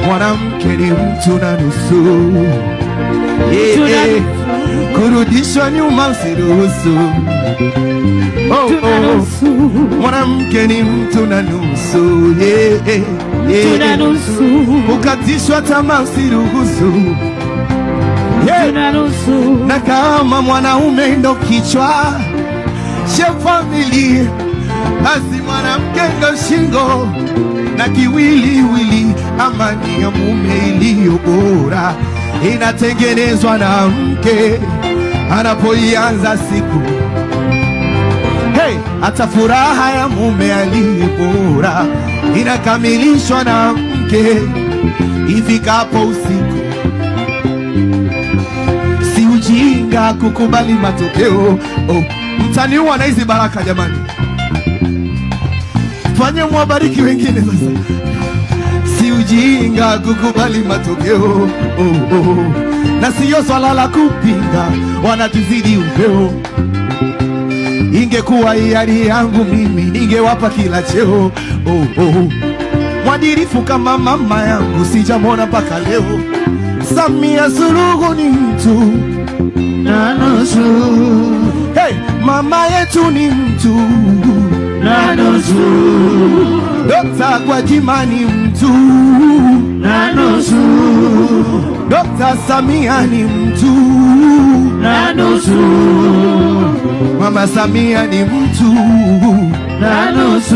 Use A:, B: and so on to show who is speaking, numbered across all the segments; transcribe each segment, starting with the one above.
A: Mwanamke ni mtu na nusu, kurudishwa nyuma usiruhusu. Mwanamke ni mtu na nusu, kukatishwa tamaa usiruhusu. Na kama mwanaume ndo kichwa cha familia, basi mwanamke ndo shingo na kiwiliwili. Amani ya mume iliyo bora inatengenezwa na mke anapoianza siku. Hata furaha ya mume aliye bora inakamilishwa na mke ifikapo usiku. Si ujinga kukubali matokeo. Mtaniua na hizi baraka jamani. Fanye mwabariki wengine sasa. Si ujinga kukubali matokeo. Na siyo swala la kupinga, wanatuzidi upeo. Ingekuwa hiari yangu mimi ningewapa kila cheo. Mwadilifu kama mama yangu sijamwona mpaka leo. Samia Suluhu ni mtu na nusu. Mama yetu ni mtu na nusu. Dr. Gwajima ni mtu na nusu. Dr. Samia ni mtu na nusu. Mama Samia ni mtu na nusu.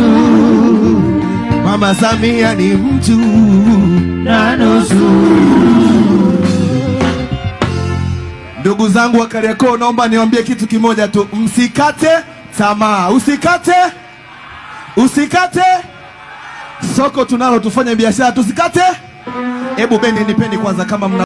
A: Mama Samia ni mtu na nusu. Ndugu zangu wa Kariakoo, naomba niwaambie kitu kimoja tu. Msikate tamaa. Usikate. Soko tunalo, tufanye biashara, tusikate. Hebu bendi nipeni kwanza kama mna